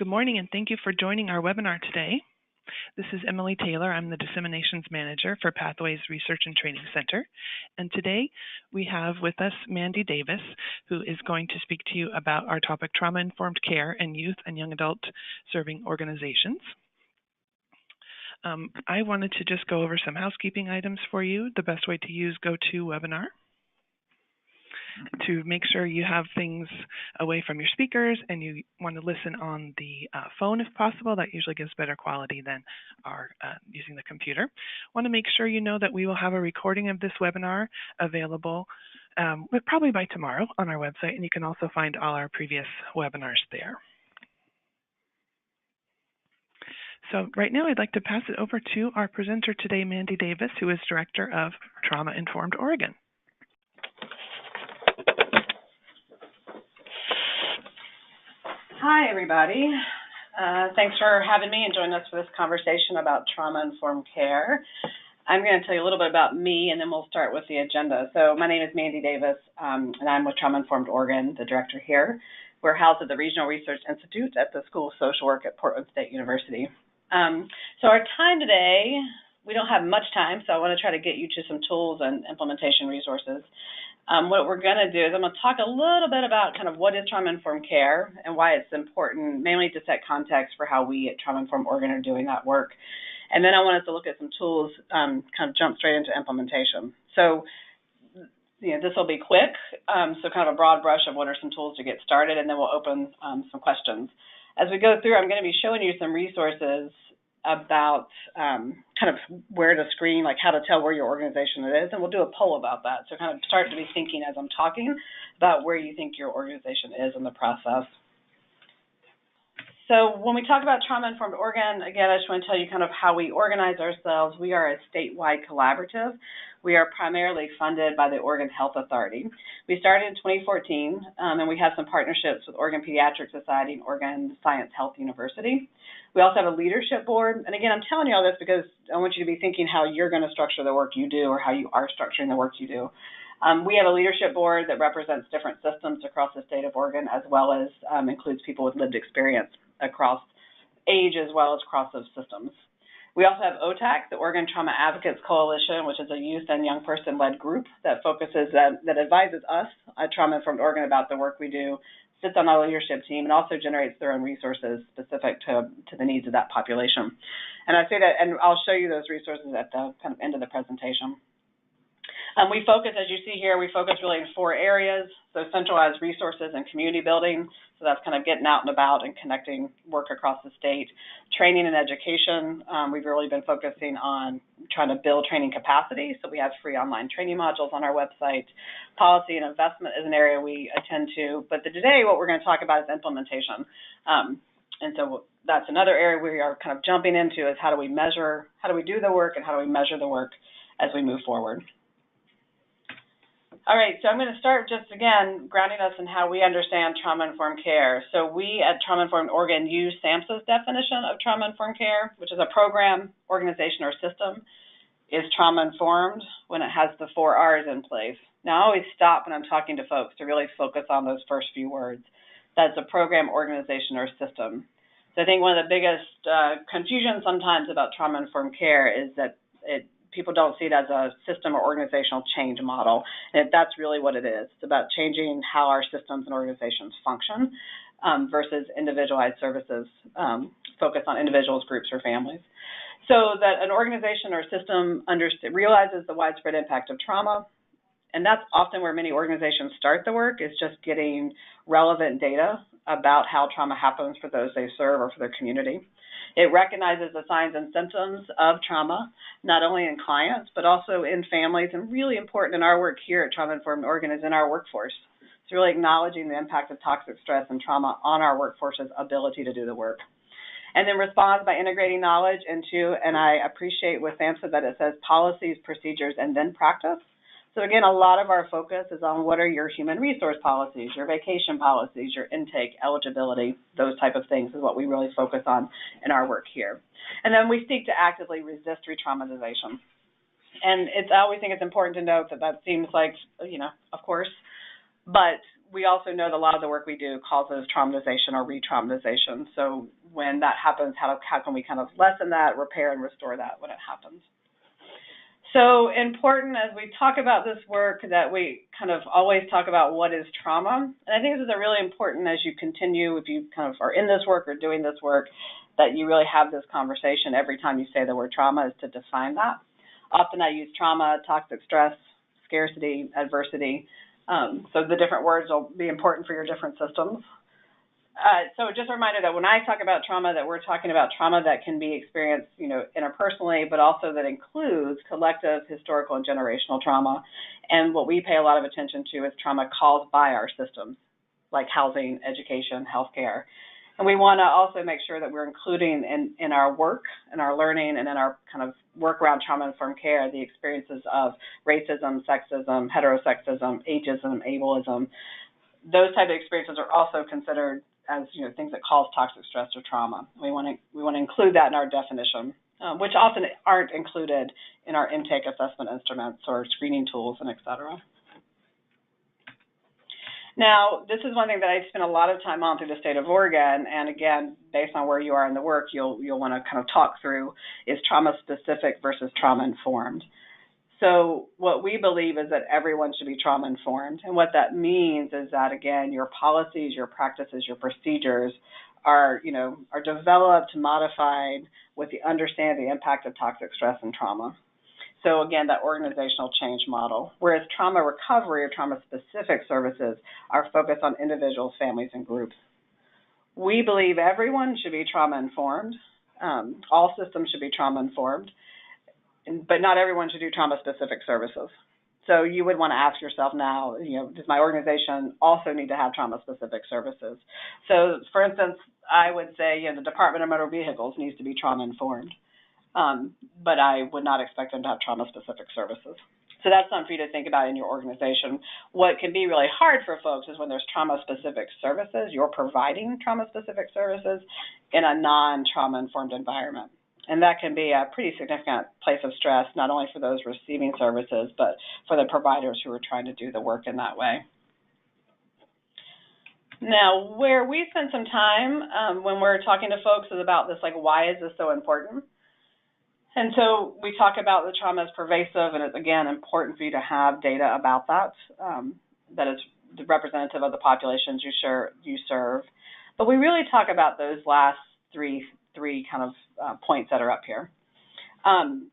Good morning, and thank you for joining our webinar today. This is Emily Taylor. I'm the Disseminations Manager for Pathways Research and Training Center. And today we have with us Mandy Davis, who is going to speak to you about our topic, Trauma-Informed Care in Youth and Young Adult Serving Organizations. I wanted to just go over some housekeeping items for you. The best way to use GoToWebinar. To make sure you have things away from your speakers and you want to listen on the phone if possible. That usually gives better quality than using the computer. Want to make sure you know that we will have a recording of this webinar available probably by tomorrow on our website, and you can also find all our previous webinars there. So right now I'd like to pass it over to our presenter today, Mandy Davis, who is Director of Trauma-Informed Oregon. Hi, everybody. Thanks for having me and joining us for this conversation about trauma-informed care. I'm going to tell you a little bit about me, and then we'll start with the agenda. So my name is Mandy Davis, and I'm with Trauma-Informed Oregon, the director here. We're housed at the Regional Research Institute at the School of Social Work at Portland State University. So our time today, we don't have much time, so I want to try to get you to some tools and implementation resources. What we're going to do is I'm going to talk a little bit about kind of what is trauma-informed care and why it's important, mainly to set context for how we at Trauma-Informed Oregon are doing that work. And then I want us to look at some tools, kind of jump straight into implementation. So, this will be quick, so kind of a broad brush of what are some tools to get started, and then we'll open some questions. As we go through, I'm going to be showing you some resources about kind of where to screen, like how to tell where your organization is, and we'll do a poll about that. So kind of start to be thinking as I'm talking about where you think your organization is in the process. So when we talk about Trauma-Informed Oregon, again, I just want to tell you kind of how we organize ourselves. We are a statewide collaborative. We are primarily funded by the Oregon Health Authority. We started in 2014, and we have some partnerships with Oregon Pediatric Society and Oregon Science Health University. We also have a leadership board. And again, I'm telling you all this because I want you to be thinking how you're going to structure the work you do or how you are structuring the work you do. We have a leadership board that represents different systems across the state of Oregon, as well as includes people with lived experience across age as well as across those systems. We also have OTAC, the Oregon Trauma Advocates Coalition, which is a youth and young person-led group that focuses, that advises us at Trauma-Informed Oregon about the work we do, sits on our leadership team, and also generates their own resources specific to the needs of that population. And I say that, and I'll show you those resources at the kind of end of the presentation. We focus, as you see here, we focus really in 4 areas. So centralized resources and community building. So that's kind of getting out and about and connecting work across the state. Training and education. We've really been focusing on trying to build training capacity. So we have free online training modules on our website. Policy and investment is an area we attend to. But today what we're going to talk about is implementation. And so that's another area we are kind of jumping into is how do we measure, how do we do the work, and how do we measure the work as we move forward. All right, so I'm going to start just, again, grounding us in how we understand trauma-informed care. So we at Trauma-Informed Oregon use SAMHSA's definition of trauma-informed care, which is a program, organization, or system, is trauma-informed when it has the 4 R's in place. Now, I always stop when I'm talking to folks to really focus on those first few words. That's a program, organization, or system. So I think one of the biggest confusions sometimes about trauma-informed care is that people don't see it as a system or organizational change model. And that's really what it is. It's about changing how our systems and organizations function versus individualized services focused on individuals, groups, or families. So that an organization or system realizes the widespread impact of trauma. And that's often where many organizations start the work, is just getting relevant data about how trauma happens for those they serve or for their community. It recognizes the signs and symptoms of trauma, not only in clients, but also in families, and really important in our work here at Trauma-Informed Oregon is in our workforce. It's really acknowledging the impact of toxic stress and trauma on our workforce's ability to do the work. And then responds by integrating knowledge into, and I appreciate with SAMHSA that it says policies, procedures, and then practice. So again, a lot of our focus is on what are your human resource policies, your vacation policies, your intake, eligibility, those type of things is what we really focus on in our work here. And then we seek to actively resist re-traumatization. And I always think it's important to note that that seems like, of course, but we also know that a lot of the work we do causes traumatization or re-traumatization. So when that happens, how can we kind of lessen that, repair and restore that when it happens? So important as we talk about this work that we kind of always talk about what is trauma. And I think this is really important as you continue, if you kind of are in this work or doing this work, that you really have this conversation every time you say the word trauma is to define that. Often I use trauma, toxic stress, scarcity, adversity. So the different words will be important for your different systems. So just a reminder that when I talk about trauma, that we're talking about trauma that can be experienced, interpersonally, but also that includes collective, historical, and generational trauma. And what we pay a lot of attention to is trauma caused by our systems, like housing, education, healthcare. And we want to also make sure that we're including in our work and our learning and in our kind of work around trauma-informed care the experiences of racism, sexism, heterosexism, ageism, ableism. Those type of experiences are also considered as things that cause toxic stress or trauma. We want to include that in our definition, which often aren't included in our intake assessment instruments or screening tools and et cetera. Now, this is one thing that I spent a lot of time on through the state of Oregon, and again, based on where you are in the work, you'll want to kind of talk through is trauma-specific versus trauma-informed. So what we believe is that everyone should be trauma-informed, and what that means is that, again, your policies, your practices, your procedures are developed, modified with the understanding the impact of toxic stress and trauma. So again, that organizational change model, whereas trauma recovery or trauma-specific services are focused on individuals, families, and groups. We believe everyone should be trauma-informed. All systems should be trauma-informed, but not everyone should do trauma-specific services. So you would want to ask yourself now, does my organization also need to have trauma-specific services? So, for instance, I would say the Department of Motor Vehicles needs to be trauma-informed. But I would not expect them to have trauma-specific services. So that's something for you to think about in your organization. What can be really hard for folks is when there's trauma-specific services, you're providing trauma-specific services in a non-trauma-informed environment. And that can be a pretty significant place of stress, not only for those receiving services, but for the providers who are trying to do the work in that way. Now, where we spend some time when we're talking to folks is about this, like, why is this so important? And so we talk about the trauma as pervasive, and it's, again, important for you to have data about that, that is representative of the populations you serve. But we really talk about those last three kind of points that are up here. And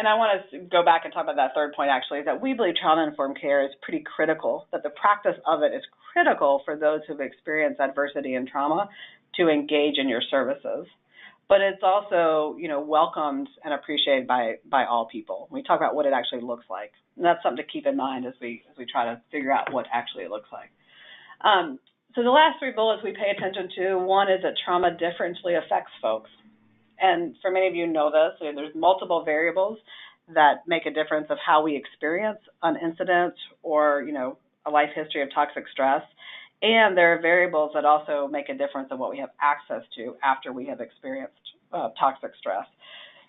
I want to go back and talk about that third point, actually, is that we believe trauma-informed care is pretty critical, that the practice of it is critical for those who've experienced adversity and trauma to engage in your services. But it's also, welcomed and appreciated by all people. We talk about what it actually looks like. And that's something to keep in mind as we try to figure out what actually it looks like. So the last three bullets we pay attention to, one is that trauma differently affects folks. And for many of you know this, there's multiple variables that make a difference of how we experience an incident or, a life history of toxic stress. And there are variables that also make a difference of what we have access to after we have experienced toxic stress.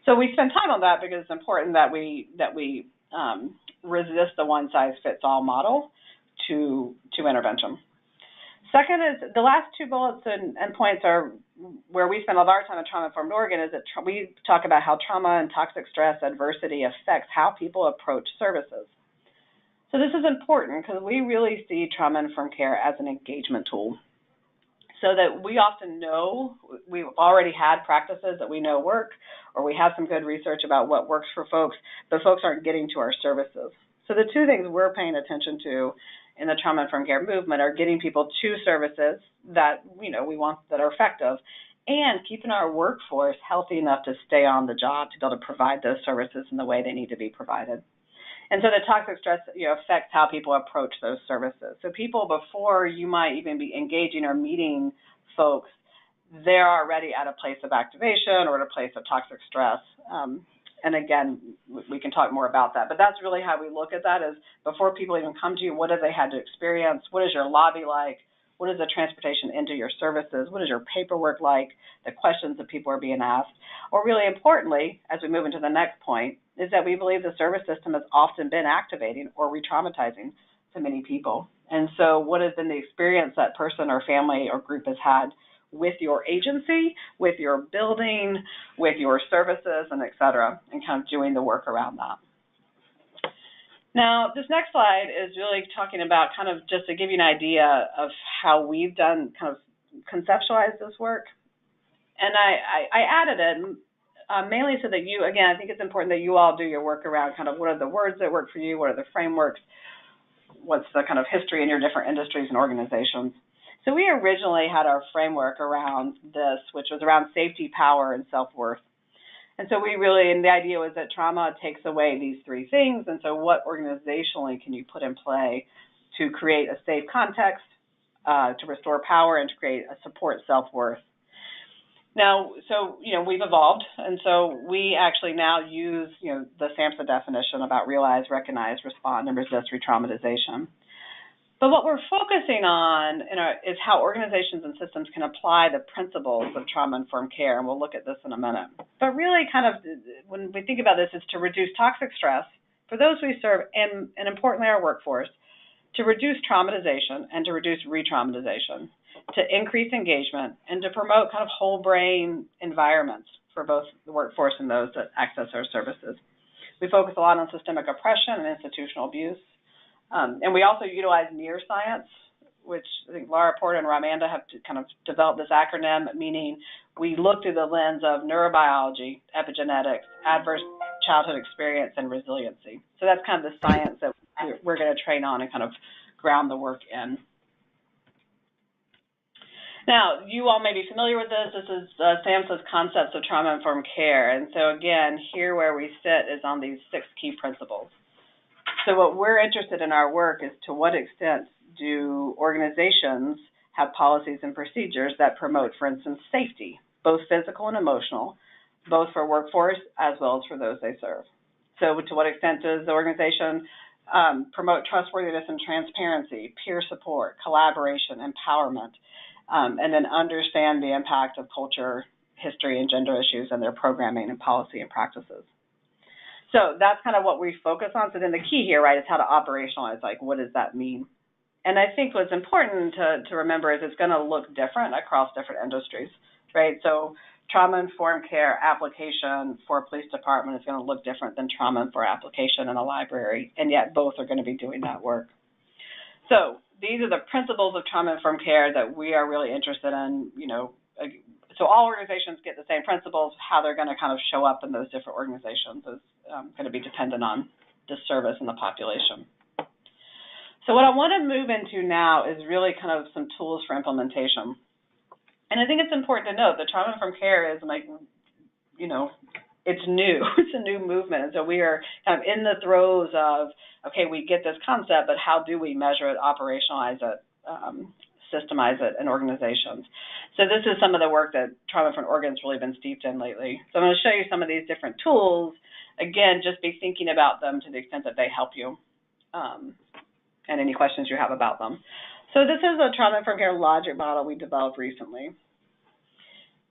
So we spend time on that because it's important that we resist the one-size-fits-all model to intervention. Second is the last two bullets and points are where we spend a lot of our time at Trauma-Informed Oregon is that we talk about how trauma and toxic stress adversity affects how people approach services. So this is important because we really see trauma-informed care as an engagement tool so that we often know we've already had practices that we know work, or we have some good research about what works for folks, but folks aren't getting to our services. So the two things we're paying attention to in the trauma-informed care movement are getting people to services that we want that are effective, and keeping our workforce healthy enough to stay on the job to be able to provide those services in the way they need to be provided. And so the toxic stress affects how people approach those services. So people, before you might even be engaging or meeting folks, they're already at a place of activation or at a place of toxic stress. And again, we can talk more about that. But that's really how we look at that is before people even come to you, what have they had to experience? What is your lobby like? What is the transportation into your services? What is your paperwork like? The questions that people are being asked. Or really importantly, as we move into the next point, is that we believe the service system has often been activating or re-traumatizing to many people. And so what has been the experience that person or family or group has had with your agency, with your building, with your services, and et cetera, and kind of doing the work around that. Now, this next slide is really talking about kind of just to give you an idea of how we've done kind of conceptualize this work. And I added it mainly so that you, again, I think it's important that you all do your work around kind of what are the words that work for you, what are the frameworks, what's the kind of history in your different industries and organizations. So we originally had our framework around this, which was around safety, power, and self-worth. And so we really, and the idea was that trauma takes away these three things, and so what organizationally can you put in play to create a safe context, to restore power, and to create a support self-worth. Now, so, we've evolved, and so we actually now use, the SAMHSA definition about realize, recognize, respond, and resist re-traumatization. But what we're focusing on is how organizations and systems can apply the principles of trauma-informed care, and we'll look at this in a minute. But really kind of, when we think about this, is to reduce toxic stress for those we serve, and importantly our workforce, to reduce traumatization and to reduce re-traumatization, to increase engagement, and to promote kind of whole brain environments for both the workforce and those that access our services. We focus a lot on systemic oppression and institutional abuse. And we also utilize neuroscience, which I think Laura Porter and Ramanda have kind of developed this acronym, meaning we look through the lens of neurobiology, epigenetics, adverse childhood experience, and resiliency. So that's kind of the science that we're going to train on and kind of ground the work in. Now, you all may be familiar with this. This is SAMHSA's concepts of trauma-informed care. And so again, here where we sit is on these 6 key principles. So what we're interested in our work is to what extent do organizations have policies and procedures that promote, for instance, safety, both physical and emotional, both for workforce as well as for those they serve. So to what extent does the organization promote trustworthiness and transparency, peer support, collaboration, empowerment, and then understand the impact of culture, history, and gender issues in their programming and policy and practices. So that's kind of what we focus on. So then the key here, right, is how to operationalize, like, what does that mean? And I think what's important to remember is it's going to look different across different industries, right? So trauma-informed care application for a police department is going to look different than trauma-informed application in a library, and yet both are going to be doing that work. So these are the principles of trauma-informed care that we are really interested in, so all organizations get the same principles. How they're going to kind of show up in those different organizations is going to be dependent on the service and the population. So what I want to move into now is really kind of some tools for implementation. And I think it's important to note that trauma-informed care is like, it's new. It's a new movement. And so we are kind of in the throes of, okay, we get this concept, but how do we measure it, operationalize it, systemize it in organizations? So this is some of the work that trauma-informed organs really been steeped in lately. So I'm going to show you some of these different tools. Again, just be thinking about them to the extent that they help you, and any questions you have about them. So this is a trauma-informed care logic model we developed recently.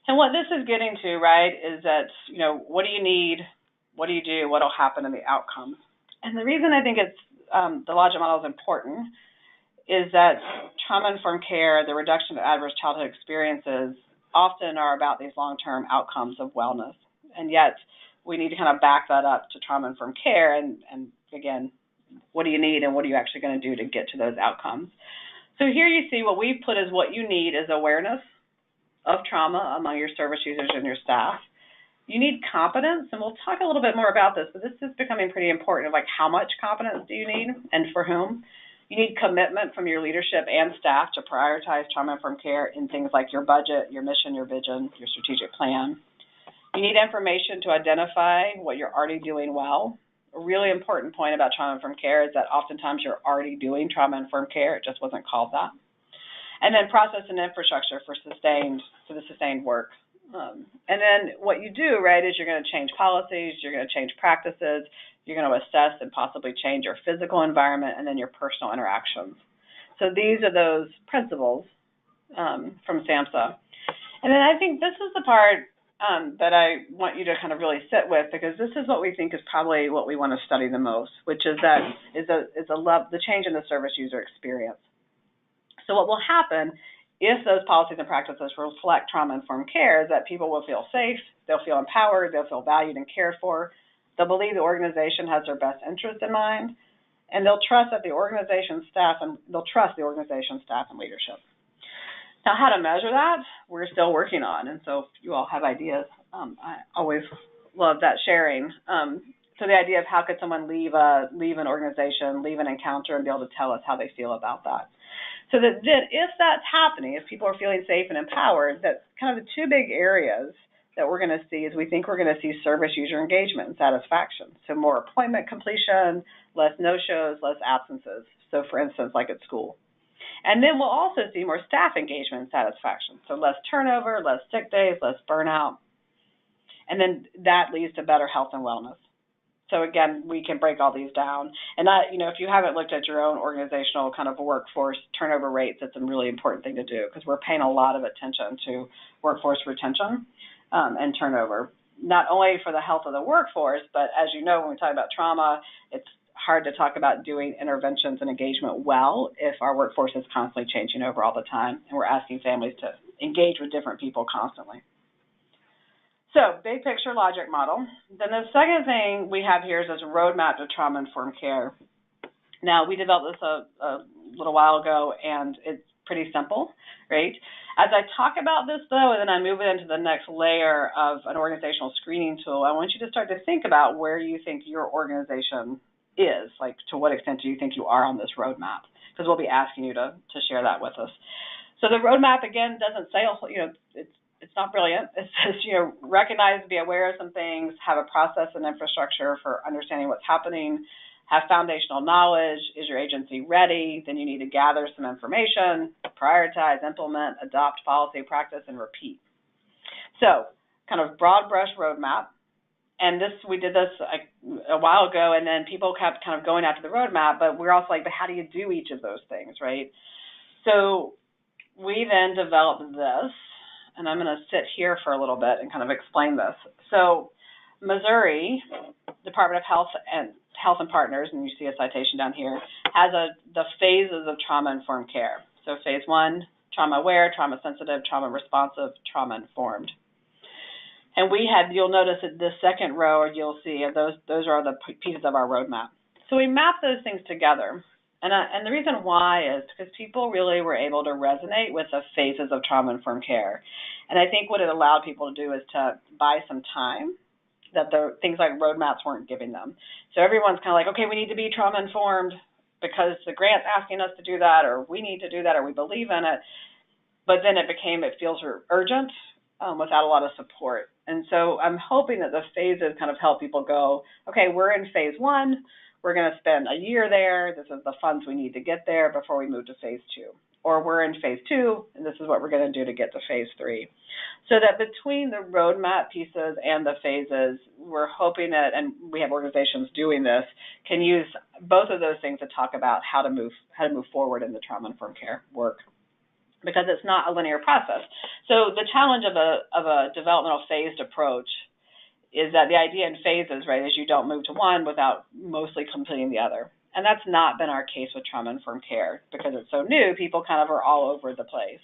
And what this is getting to, right, is that, what do you need, what do you do, what will happen in the outcomes? And the reason I think it's the logic model is important is that trauma-informed care, the reduction of adverse childhood experiences, often are about these long-term outcomes of wellness. And yet, we need to kind of back that up to trauma-informed care. And again, what do you need and what are you actually going to do to get to those outcomes? So here you see what we put as what you need is awareness of trauma among your service users and your staff. You need competence, and we'll talk a little bit more about this, but this is becoming pretty important, like how much competence do you need and for whom? You need commitment from your leadership and staff to prioritize trauma-informed care in things like your budget, your mission, your vision, your strategic plan. You need information to identify what you're already doing well. A really important point about trauma-informed care is that oftentimes you're already doing trauma-informed care. It just wasn't called that. And then process and infrastructure for the sustained work. And then what you do, right, is you're going to change policies, you're going to change practices, you're going to assess and possibly change your physical environment and then your personal interactions. So these are those principles from SAMHSA. And then I think this is the part that I want you to kind of really sit with, because this is what we think is probably what we want to study the most, which is the change in the service user experience. So what will happen if those policies and practices reflect trauma-informed care is that people will feel safe, they'll feel empowered, they'll feel valued and cared for, they'll believe the organization has their best interest in mind, and they'll trust the organization staff and leadership. Now, how to measure that, we're still working on, and so if you all have ideas, I always love that sharing. So the idea of how could someone leave an organization, leave an encounter, and be able to tell us how they feel about that. So that if that's happening, if people are feeling safe and empowered, that's kind of the two big areas that we're going to see is we think we're going to see service user engagement and satisfaction. So more appointment completion, less no-shows, less absences. So for instance, like at school. And then we'll also see more staff engagement and satisfaction. So less turnover, less sick days, less burnout. And then that leads to better health and wellness. So again, we can break all these down. And that, if you haven't looked at your own organizational kind of workforce turnover rates, it's a really important thing to do because we're paying a lot of attention to workforce retention and turnover, not only for the health of the workforce, but as you know, when we talk about trauma, it's hard to talk about doing interventions and engagement well if our workforce is constantly changing over all the time and we're asking families to engage with different people constantly. So, big picture logic model. Then the second thing we have here is this roadmap to trauma-informed care. Now, we developed this a little while ago, and it's pretty simple, right? As I talk about this, though, and then I move it into the next layer of an organizational screening tool, I want you to start to think about where you think your organization is, like to what extent do you think you are on this roadmap, because we'll be asking you to share that with us. So the roadmap, again, doesn't say, it's not brilliant. It says, recognize, be aware of some things, have a process and infrastructure for understanding what's happening, have foundational knowledge, is your agency ready? Then you need to gather some information, prioritize, implement, adopt policy, practice, and repeat. So kind of broad brush roadmap. And we did this a while ago, and then people kept kind of going after the roadmap, but we're also like, but how do you do each of those things, right? So we then developed this. And I'm going to sit here for a little bit and kind of explain this. So Missouri Department of Health and Partners, and you see a citation down here, has the phases of trauma-informed care. So phase 1, trauma-aware, trauma-sensitive, trauma-responsive, trauma-informed. And you'll notice that the second row, you'll see those are the pieces of our roadmap. So we map those things together. And the reason why is because people really were able to resonate with the phases of trauma-informed care. And I think what it allowed people to do is to buy some time that the things like roadmaps weren't giving them. So everyone's kind of like, okay, we need to be trauma-informed because the grant's asking us to do that, or we need to do that, or we believe in it. But then it feels urgent without a lot of support. And so I'm hoping that the phases kind of help people go, okay, we're in phase 1. We're going to spend a year there. This is the funds we need to get there before we move to phase 2. Or we're in phase 2, and this is what we're going to do to get to phase 3. So that between the roadmap pieces and the phases, we're hoping that, and we have organizations doing this, can use both of those things to talk about how to move forward in the trauma-informed care work, because it's not a linear process. So the challenge of a developmental phased approach is that the idea in phases, right, is you don't move to one without mostly completing the other. And that's not been our case with trauma-informed care because it's so new, people kind of are all over the place.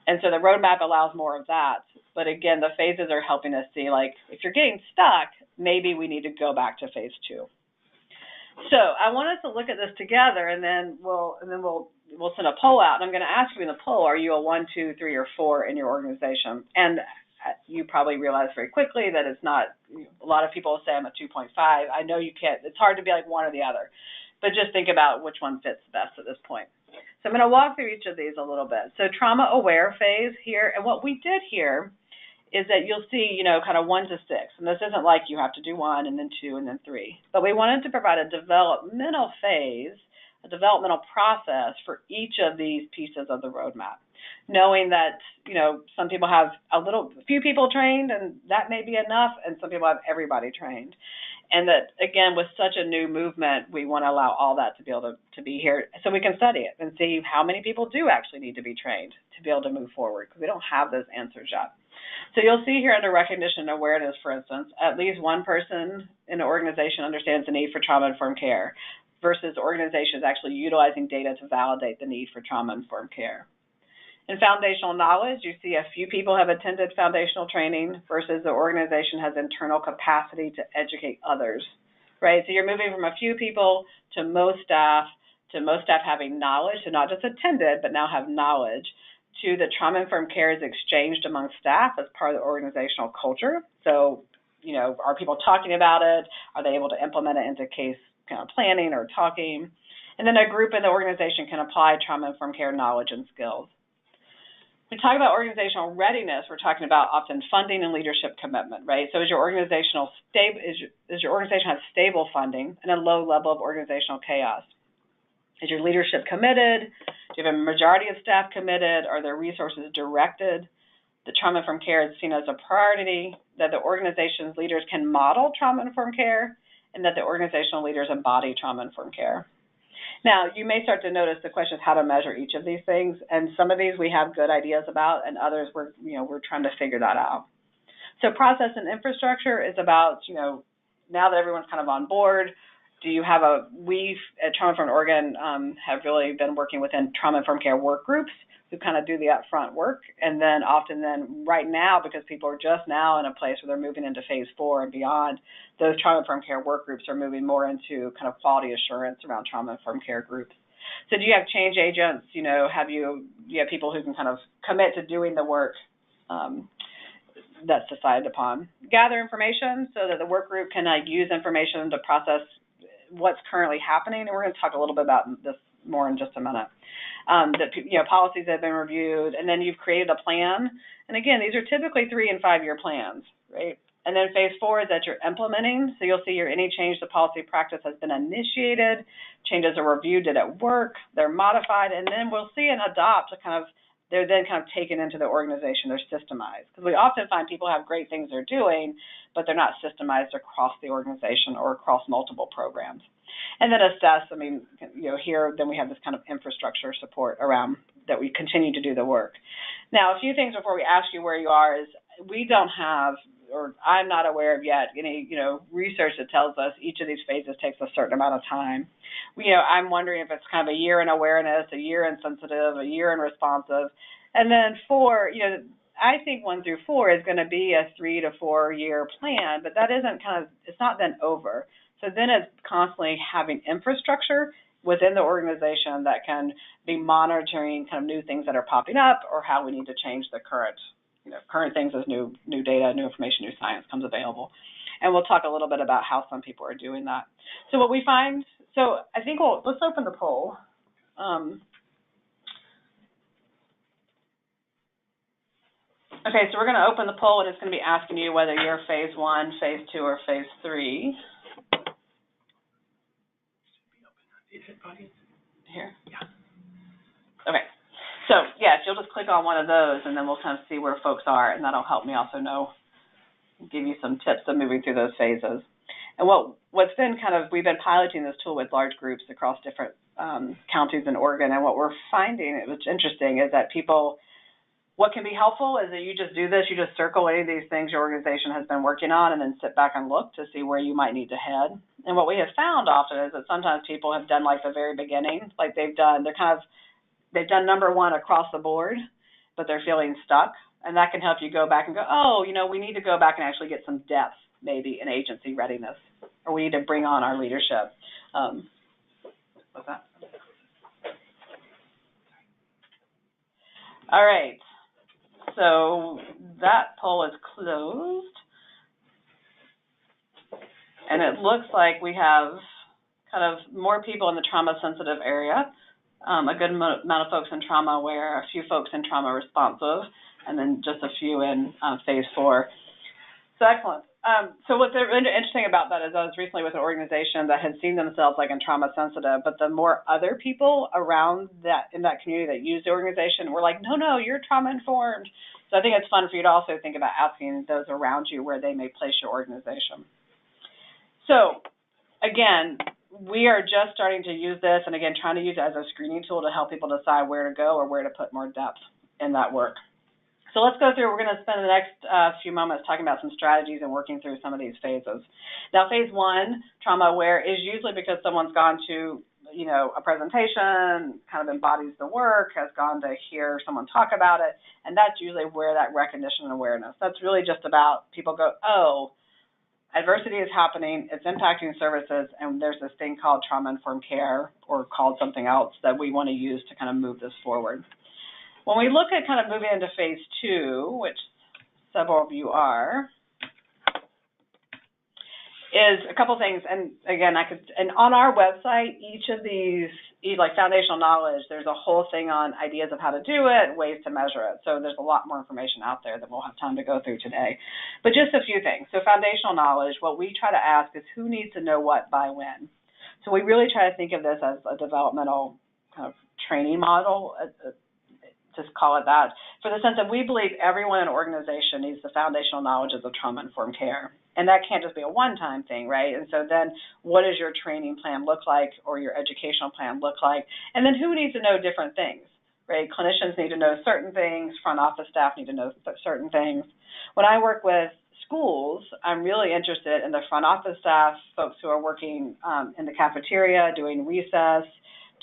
And so the roadmap allows more of that. But again, the phases are helping us see, like, if you're getting stuck, maybe we need to go back to phase 2. So I want us to look at this together, and then we'll send a poll out. And I'm going to ask you in the poll, are you a 1, 2, 3, or 4 in your organization? And you probably realize very quickly that it's not, a lot of people say I'm a 2.5. I know you can't, it's hard to be like one or the other, but just think about which one fits best at this point. So I'm going to walk through each of these a little bit. So trauma-aware phase here, and what we did here is that you'll see, kind of 1 to 6, and this isn't like you have to do 1 and then 2 and then 3, but we wanted to provide a developmental phase a developmental process for each of these pieces of the roadmap, knowing that, you know, some people have a few people trained, and that may be enough, and some people have everybody trained. And that, again, with such a new movement, we want to allow all that to be able to be here so we can study it and see how many people do actually need to be trained to be able to move forward, because we don't have those answers yet. So you'll see here under recognition and awareness, for instance, at least one person in an organization understands the need for trauma-informed care versus organizations actually utilizing data to validate the need for trauma-informed care. In foundational knowledge, you see a few people have attended foundational training versus the organization has internal capacity to educate others, right? So you're moving from a few people to most staff having knowledge, so not just attended, but now have knowledge, to the trauma-informed care is exchanged among staff as part of the organizational culture. So, you know, are people talking about it? Are they able to implement it into case kind of planning or talking? And then a group in the organization can apply trauma-informed care knowledge and skills. When we talk about organizational readiness, we're talking about often funding and leadership commitment, right? So is your organization have stable funding and a low level of organizational chaos? Is your leadership committed? Do you have a majority of staff committed? Are there resources directed? The trauma-informed care is seen as a priority, that the organization's leaders can model trauma-informed care, and that the organizational leaders embody trauma-informed care. Now, you may start to notice the question is how to measure each of these things, and some of these we have good ideas about, and others we're trying to figure that out. So process and infrastructure is about, you know, now that everyone's kind of on board, we at Trauma-Informed Oregon have really been working within trauma-informed care work groups who kind of do the upfront work, and then right now, because people are just now in a place where they're moving into phase 4 and beyond, those trauma-informed care work groups are moving more into kind of quality assurance around trauma-informed care groups. So do you have change agents? You know, do you have people who can kind of commit to doing the work that's decided upon? Gather information so that the work group can use information to process what's currently happening, and we're going to talk a little bit about this more in just a minute. Policies have been reviewed, and then you've created a plan. And again, these are typically 3- and 5-year plans, right? And then phase 4 is that you're implementing. So you'll see any change to policy practice has been initiated, changes are reviewed, did it work, they're modified, and then we'll see and adopt they're then kind of taken into the organization, they're systemized. Because we often find people have great things they're doing, but they're not systemized across the organization or across multiple programs. And then assess, here then we have this kind of infrastructure support around that we continue to do the work. Now, a few things before we ask you where you are is we don't have, or I'm not aware of yet, any research that tells us each of these phases takes a certain amount of time. I'm wondering if it's kind of a year in awareness, a year in sensitive, a year in responsive, and then 4, I think 1 through 4 is going to be a 3 to 4 year plan, but that isn't it's not then over. So then it's constantly having infrastructure within the organization that can be monitoring kind of new things that are popping up or how we need to change the current things as new data, new information, new science comes available. And we'll talk a little bit about how some people are doing that. So what we find, I think let's open the poll. Okay, so we're going to open the poll, and it's going to be asking you whether you're phase 1, phase 2, or phase 3. Here? Yeah. Okay. So, yes, you'll just click on one of those, and then we'll kind of see where folks are, and that'll help me also give you some tips of moving through those phases. And what's been we've been piloting this tool with large groups across different counties in Oregon, and what we're finding, what's interesting, is that what can be helpful is that you just do this, you just circle any of these things your organization has been working on and then sit back and look to see where you might need to head. And what we have found often is that sometimes people have done the very beginning, they've done number 1 across the board, but they're feeling stuck. And that can help you go back and go, we need to go back and actually get some depth maybe in agency readiness, or we need to bring on our leadership. What's that? All right. So that poll is closed, and it looks like we have kind of more people in the trauma-sensitive area, a good amount of folks in trauma-aware, a few folks in trauma-responsive, and then just a few in phase 4. So excellent. So what's really interesting about that is I was recently with an organization that had seen themselves like in trauma sensitive, but the more other people around that in that community that use the organization were like, no, you're trauma informed. So I think it's fun for you to also think about asking those around you where they may place your organization. So again, we are just starting to use this, and again, trying to use it as a screening tool to help people decide where to go or where to put more depth in that work. So let's go through, we're going to spend the next few moments talking about some strategies and working through some of these phases. Now, phase one, trauma aware, is usually because someone's gone to, a presentation, kind of embodies the work, has gone to hear someone talk about it, and that's usually where that recognition and awareness. That's really just about people go, oh, adversity is happening, it's impacting services, and there's this thing called trauma-informed care or called something else that we want to use to kind of move this forward. When we look at kind of moving into phase two, which several of you are, is a couple things. And again, and on our website, each of these, like foundational knowledge, there's a whole thing on ideas of how to do it, ways to measure it. So there's a lot more information out there that we'll have time to go through today. But just a few things. So foundational knowledge, what we try to ask is who needs to know what by when. So we really try to think of this as a developmental kind of training model, just call it that, for the sense that we believe everyone in an organization needs the foundational knowledge of the trauma-informed care. And that can't just be a one-time thing, right? And so then what does your training plan look like or your educational plan look like? And then who needs to know different things, right? Clinicians need to know certain things. Front office staff need to know certain things. When I work with schools, I'm really interested in the front office staff, folks who are working in the cafeteria, doing recess,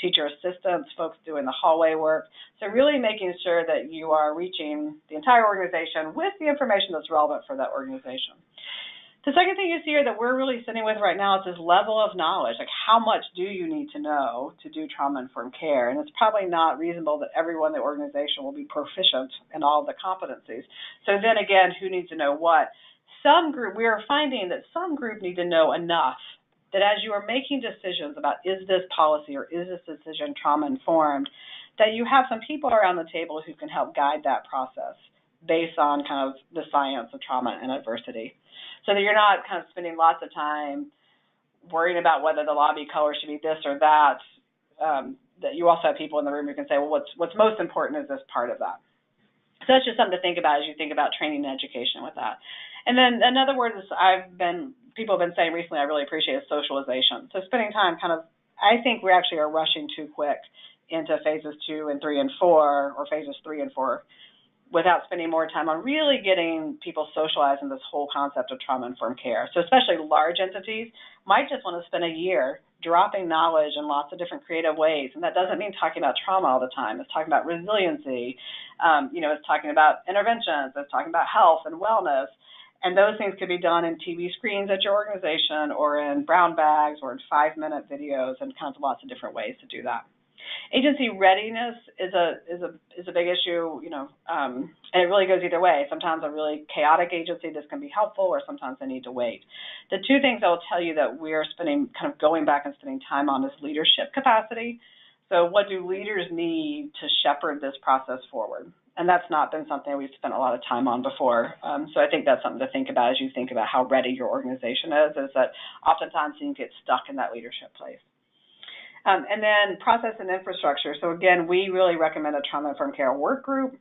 teacher assistants, folks doing the hallway work. So really making sure that you are reaching the entire organization with the information that's relevant for that organization. The second thing you see here that we're really sitting with right now is this level of knowledge, like how much do you need to know to do trauma-informed care? And it's probably not reasonable that everyone in the organization will be proficient in all the competencies. So then again, who needs to know what? We are finding that some group need to know enough that as you are making decisions about is this policy or is this decision trauma-informed, that you have some people around the table who can help guide that process based on kind of the science of trauma and adversity. So that you're not kind of spending lots of time worrying about whether the lobby color should be this or that, that you also have people in the room who can say, well, what's most important is this part of that. So that's just something to think about as you think about training and education with that. And then another word is people have been saying recently I really appreciate is socialization. So spending time I think we actually are rushing too quick into phases 2 and 3 and 4, or phases 3 and 4, without spending more time on really getting people socialized in this whole concept of trauma-informed care. So especially large entities might just want to spend a year dropping knowledge in lots of different creative ways. And that doesn't mean talking about trauma all the time. It's talking about resiliency. It's talking about interventions. It's talking about health and wellness. And those things could be done in TV screens at your organization or in brown bags or in 5-minute videos and kind of lots of different ways to do that. Agency readiness is a big issue, and it really goes either way. Sometimes a really chaotic agency, this can be helpful, or sometimes they need to wait. The two things I will tell you that we're going back and spending time on is leadership capacity. So what do leaders need to shepherd this process forward? And that's not been something we've spent a lot of time on before. So I think that's something to think about as you think about how ready your organization is that oftentimes you get stuck in that leadership place. And then process and infrastructure. So again, we really recommend a trauma-informed care work group.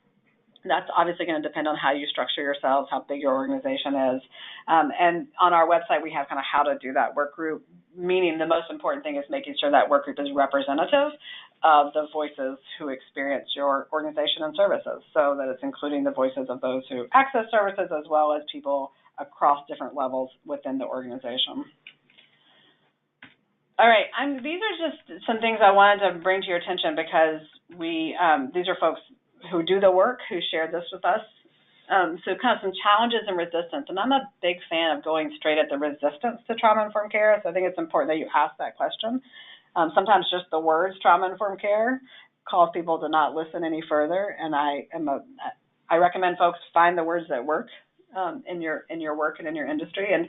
That's obviously going to depend on how you structure yourselves, how big your organization is. And on our website, we have kind of how to do that work group, meaning the most important thing is making sure that work group is representative of the voices who experience your organization and services, so that it's including the voices of those who access services as well as people across different levels within the organization. All right, these are just some things I wanted to bring to your attention because these are folks who do the work, who shared this with us. So kind of some challenges and resistance, and I'm a big fan of going straight at the resistance to trauma-informed care, so I think it's important that you ask that question. Sometimes just the words trauma-informed care cause people to not listen any further, and I recommend folks find the words that work in your work and in your industry. And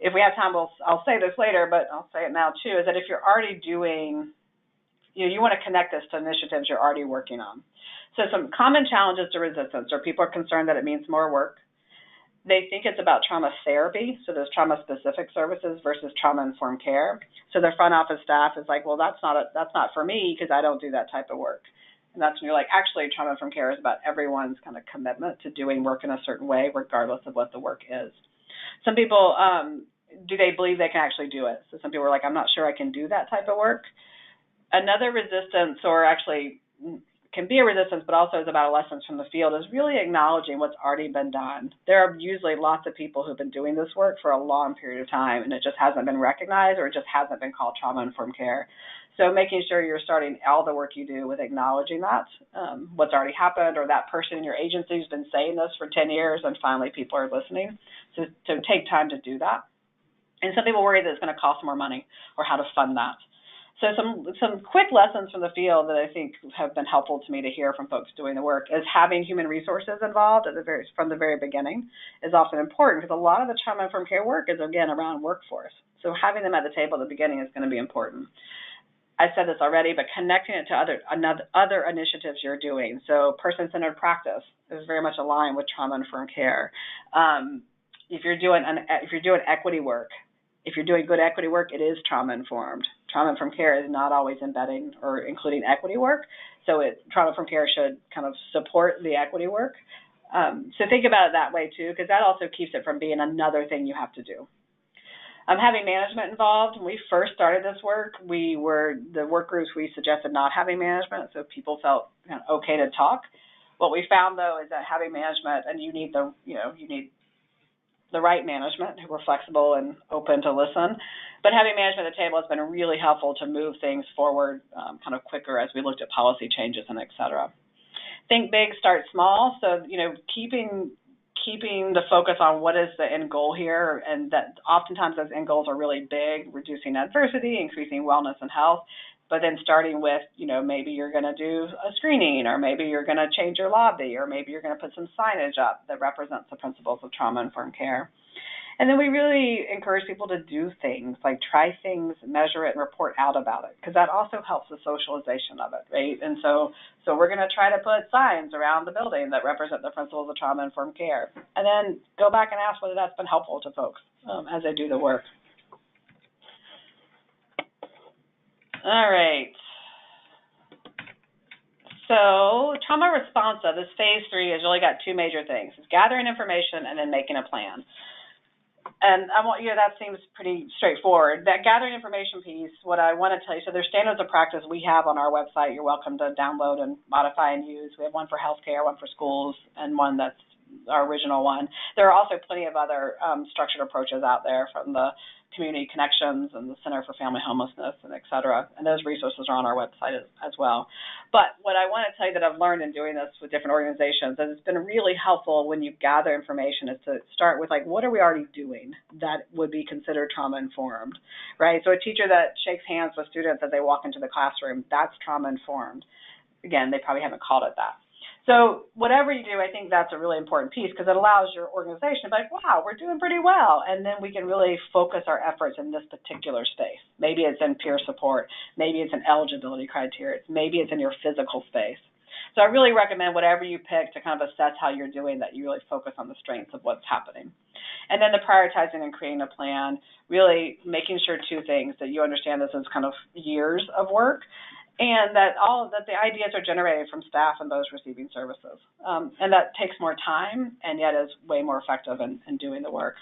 if we have time, I'll say this later, but I'll say it now too, is that if you're already doing, you want to connect this to initiatives you're already working on. So some common challenges to resistance are people are concerned that it means more work, they think it's about trauma therapy, so there's trauma-specific services versus trauma-informed care. So their front office staff is like, well, that's not for me because I don't do that type of work. And that's when you're like, actually, trauma-informed care is about everyone's kind of commitment to doing work in a certain way, regardless of what the work is. Some people, do they believe they can actually do it? So some people are like, I'm not sure I can do that type of work. Another resistance, or actually can be a resistance, but also is about lessons from the field, is really acknowledging what's already been done. There are usually lots of people who've been doing this work for a long period of time, and it just hasn't been recognized, or it just hasn't been called trauma-informed care. So making sure you're starting all the work you do with acknowledging that, what's already happened, or that person in your agency who's been saying this for 10 years, and finally people are listening. So take time to do that. And some people worry that it's going to cost more money, or how to fund that. So some quick lessons from the field that I think have been helpful to me to hear from folks doing the work is having human resources involved from the very beginning is often important, because a lot of the trauma-informed care work is, again, around workforce. So having them at the table at the beginning is going to be important. I said this already, but connecting it to other initiatives you're doing. So person-centered practice is very much aligned with trauma-informed care. If you're doing equity work, if you're doing good equity work, it is trauma-informed. Trauma-informed care is not always embedding or including equity work, so trauma-informed care should kind of support the equity work. So think about it that way too, because that also keeps it from being another thing you have to do. Having management involved. When we first started this work, the work groups, we suggested not having management, so people felt kind of okay to talk. What we found, though, is that having management, and you need the right management who are flexible and open to listen. But having management at the table has been really helpful to move things forward kind of quicker as we looked at policy changes and et cetera. Think big, start small. So, keeping the focus on what is the end goal here, and that oftentimes those end goals are really big, reducing adversity, increasing wellness and health. But then starting with, maybe you're going to do a screening, or maybe you're going to change your lobby, or maybe you're going to put some signage up that represents the principles of trauma-informed care. And then we really encourage people to do things, like try things, measure it, and report out about it, because that also helps the socialization of it, right? And so we're going to try to put signs around the building that represent the principles of trauma-informed care, and then go back and ask whether that's been helpful to folks as they do the work. All right. So trauma responsive, this phase 3, has really got two major things. It's gathering information and then making a plan. And I want that seems pretty straightforward. That gathering information piece, what I want to tell you, so there's standards of practice we have on our website. You're welcome to download and modify and use. We have one for healthcare, one for schools, and one that's our original one. There are also plenty of other structured approaches out there, from the Community Connections and the Center for Family Homelessness, and et cetera. And those resources are on our website as well. But what I want to tell you that I've learned in doing this with different organizations, and it's been really helpful when you gather information, is to start with, what are we already doing that would be considered trauma-informed, right? So a teacher that shakes hands with students as they walk into the classroom, that's trauma-informed. Again, they probably haven't called it that. So whatever you do, I think that's a really important piece, because it allows your organization to be like, wow, we're doing pretty well. And then we can really focus our efforts in this particular space. Maybe it's in peer support. Maybe it's in eligibility criteria. Maybe it's in your physical space. So I really recommend whatever you pick to kind of assess how you're doing, that you really focus on the strengths of what's happening. And then the prioritizing and creating a plan, really making sure two things, that you understand this is kind of years of work, and that the ideas are generated from staff and those receiving services. And that takes more time, and yet is way more effective in doing the work.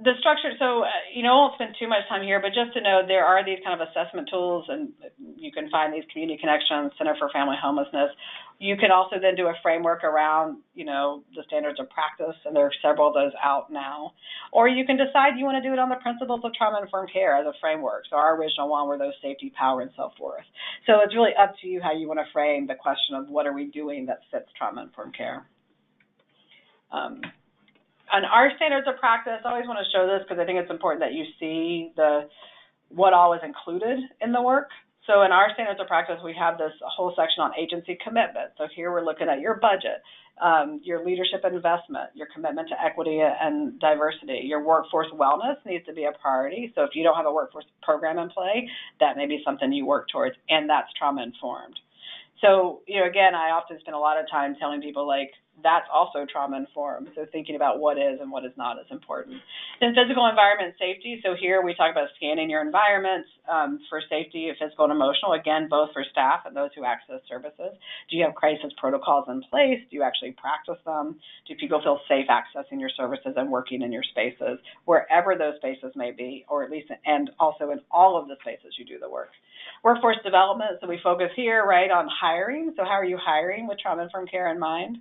The structure, so, I won't spend too much time here, but just to know, there are these kind of assessment tools, and you can find these Community Connections, Center for Family Homelessness. You can also then do a framework around, the standards of practice, and there are several of those out now. Or you can decide you want to do it on the principles of trauma-informed care as a framework. So our original one were those safety, power, and self-worth. So it's really up to you how you want to frame the question of what are we doing that fits trauma-informed care. On our standards of practice, I always want to show this because I think it's important that you see what all is included in the work. So in our standards of practice, we have this whole section on agency commitment. So here we're looking at your budget, your leadership investment, your commitment to equity and diversity. Your workforce wellness needs to be a priority. So if you don't have a workforce program in play, that may be something you work towards, and that's trauma-informed. So, again, I often spend a lot of time telling people, that's also trauma-informed. So thinking about what is and what is not is important. Then physical environment safety. So here we talk about scanning your environment for safety, physical and emotional, again, both for staff and those who access services. Do you have crisis protocols in place? Do you actually practice them? Do people feel safe accessing your services and working in your spaces, wherever those spaces may be, or at least, and also in all of the spaces you do the work? Workforce development, so we focus here, right, on hiring. So how are you hiring with trauma-informed care in mind,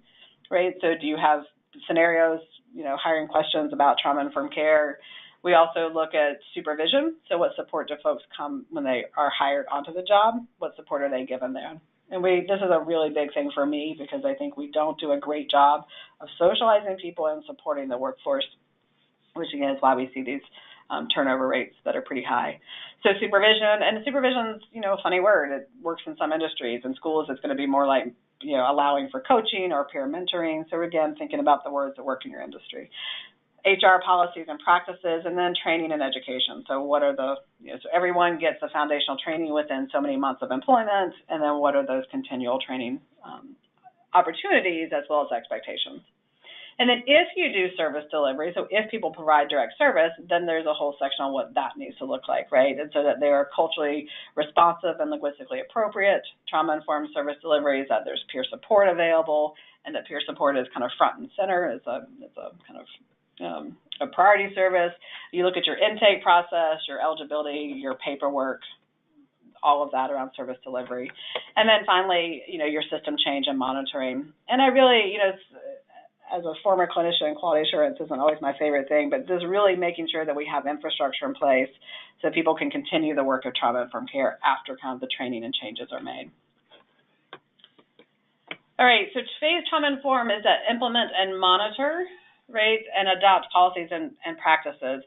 right? So do you have scenarios, hiring questions about trauma-informed care? We also look at supervision. So what support do folks come when they are hired onto the job? What support are they given there? And this is a really big thing for me because I think we don't do a great job of socializing people and supporting the workforce, which again is why we see these turnover rates that are pretty high. So supervision, and supervision's, a funny word. It works in some industries. In schools, it's going to be more like, allowing for coaching or peer mentoring. So again, thinking about the words that work in your industry. HR policies and practices, and then training and education. So what are the, so everyone gets the foundational training within so many months of employment, and then what are those continual training opportunities as well as expectations. And then if you do service delivery, so if people provide direct service, then there's a whole section on what that needs to look like, right? And so that they are culturally responsive and linguistically appropriate. Trauma-informed service delivery is that there's peer support available, and that peer support is kind of front and center. It's a kind of a priority service. You look at your intake process, your eligibility, your paperwork, all of that around service delivery. And then finally, your system change and monitoring. And I really, as a former clinician, quality assurance isn't always my favorite thing, but just really making sure that we have infrastructure in place so that people can continue the work of trauma-informed care after kind of the training and changes are made. All right, so phase trauma-informed is that implement and monitor, right, and adopt policies and practices.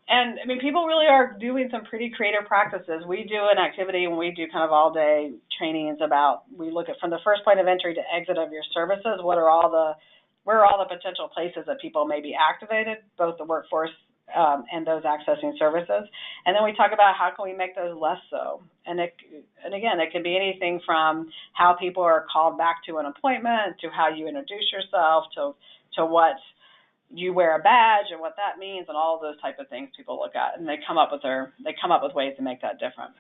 And, people really are doing some pretty creative practices. We do an activity when we do kind of all-day trainings about, we look at from the first point of entry to exit of your services, where are all the potential places that people may be activated, both the workforce and those accessing services. And then we talk about how can we make those less so. And again, it can be anything from how people are called back to an appointment, to how you introduce yourself, to what you wear a badge and what that means, and all of those type of things people look at, and they come up with ways to make that different.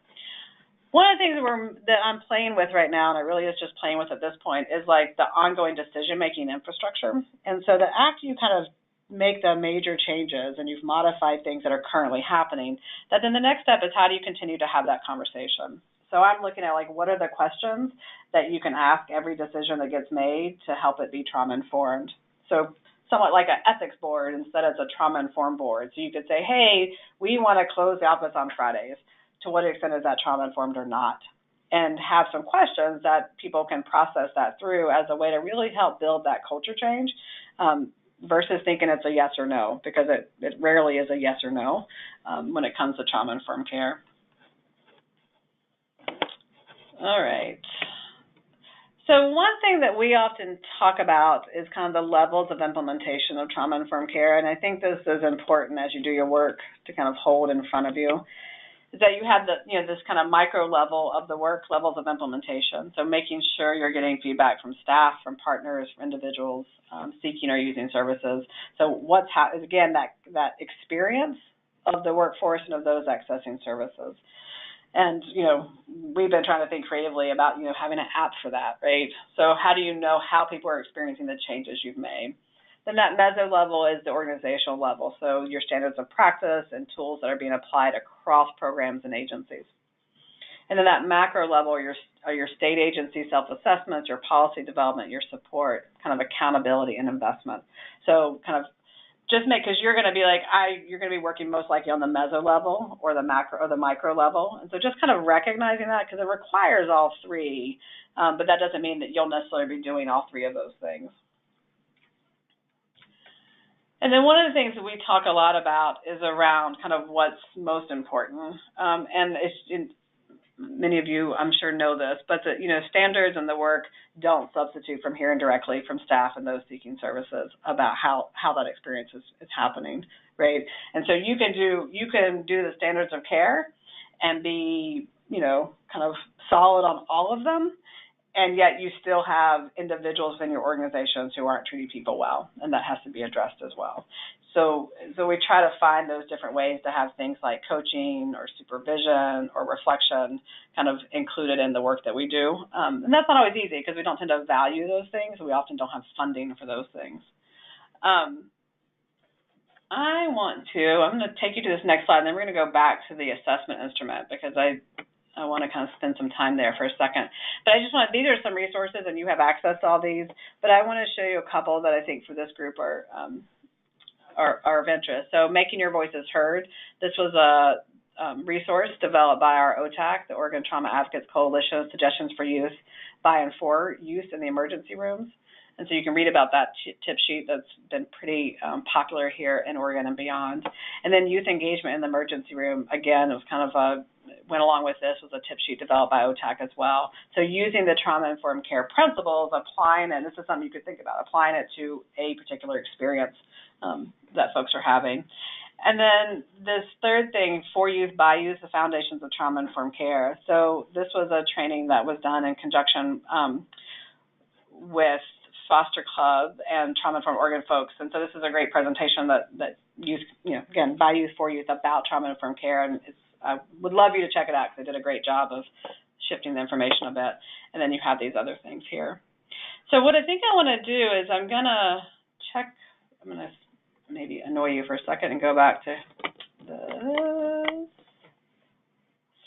One of the things that I'm playing with right now, and I really is just playing with at this point, is like the ongoing decision-making infrastructure. And so that after you kind of make the major changes and you've modified things that are currently happening, that then the next step is how do you continue to have that conversation? So I'm looking at what are the questions that you can ask every decision that gets made to help it be trauma-informed. So somewhat like an ethics board instead of a trauma-informed board. So you could say, hey, we want to close the office on Fridays. To what extent is that trauma-informed or not? And have some questions that people can process that through as a way to really help build that culture change versus thinking it's a yes or no, because it rarely is a yes or no when it comes to trauma-informed care. All right. So one thing that we often talk about is kind of the levels of implementation of trauma-informed care, and I think this is important as you do your work to kind of hold in front of you, is that you have this kind of micro level of the work, levels of implementation. So making sure you're getting feedback from staff, from partners, from individuals seeking or using services. So again, that experience of the workforce and of those accessing services. And, we've been trying to think creatively about, having an app for that, right? So how do you know how people are experiencing the changes you've made? Then that meso level is the organizational level, so your standards of practice and tools that are being applied across programs and agencies. And then that macro level are your state agency self-assessments, your policy development, your support, kind of accountability and investment. So kind of just because you're going to be you're going to be working most likely on the meso level or the macro or the micro level. And so just kind of recognizing that, because it requires all three, but that doesn't mean that you'll necessarily be doing all three of those things. And then one of the things that we talk a lot about is around kind of what's most important. And many of you, I'm sure, know this, but standards and the work don't substitute from hearing directly from staff and those seeking services about how that experience is happening, right? And so you can do the standards of care and be, kind of solid on all of them, and yet you still have individuals in your organizations who aren't treating people well, and that has to be addressed as well. So we try to find those different ways to have things like coaching or supervision or reflection kind of included in the work that we do. And that's not always easy because we don't tend to value those things. We often don't have funding for those things. I'm going to take you to this next slide, and then we're going to go back to the assessment instrument because I want to kind of spend some time there for a second. But I just want, these are some resources, and you have access to all these, but I want to show you a couple that I think for this group are of interest. So Making Your Voices Heard. This was a resource developed by our OTAC, the Oregon Trauma Advocates Coalition, Suggestions for Youth by and for Youth in the Emergency Rooms. And so you can read about that tip sheet that's been pretty popular here in Oregon and beyond. And then Youth Engagement in the Emergency Room, again, it was kind of went along with this, was a tip sheet developed by OTAC as well. So using the trauma-informed care principles, applying it, this is something you could think about, applying it to a particular experience that folks are having. And then this third thing, For Youth, by Youth, the Foundations of Trauma-Informed Care. So this was a training that was done in conjunction with Foster Club and Trauma-Informed Oregon folks. And so this is a great presentation that youth, again, by Youth, For Youth, about trauma-informed care. And I would love you to check it out because they did a great job of shifting the information a bit. And then you have these other things here. So what I think I want to do is I'm going to maybe annoy you for a second and go back to the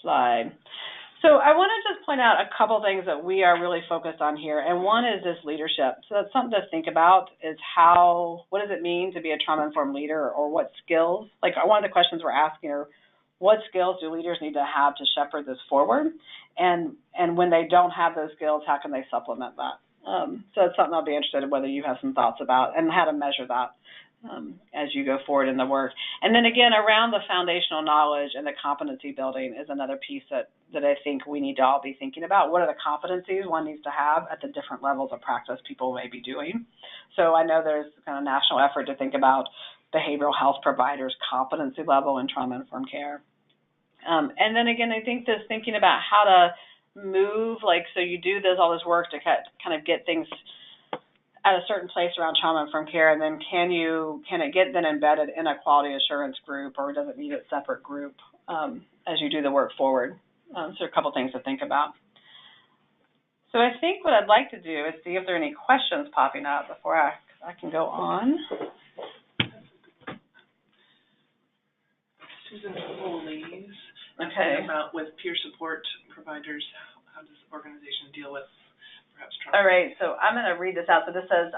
slide. So I want to just point out a couple things that we are really focused on here, and one is this leadership. So that's something to think about is what does it mean to be a trauma-informed leader, or what skills? Like one of the questions we're asking are, what skills do leaders need to have to shepherd this forward? And when they don't have those skills, how can they supplement that? So it's something I'll be interested in whether you have some thoughts about and how to measure that as you go forward in the work. And then again, around the foundational knowledge and the competency building is another piece that I think we need to all be thinking about. What are the competencies one needs to have at the different levels of practice people may be doing? So I know there's kind of national effort to think about behavioral health providers' competency level in trauma-informed care. And then again, I think this thinking about how to move, so you do all this work to kind of get things at a certain place around trauma-informed care, and then can it get then embedded in a quality assurance group, or does it need a separate group as you do the work forward? So a couple things to think about. So I think what I'd like to do is see if there are any questions popping up before I can go on. Susan Foley's okay. About with peer support providers, how does the organization deal with perhaps trauma? All right, so I'm going to read this out. So this says,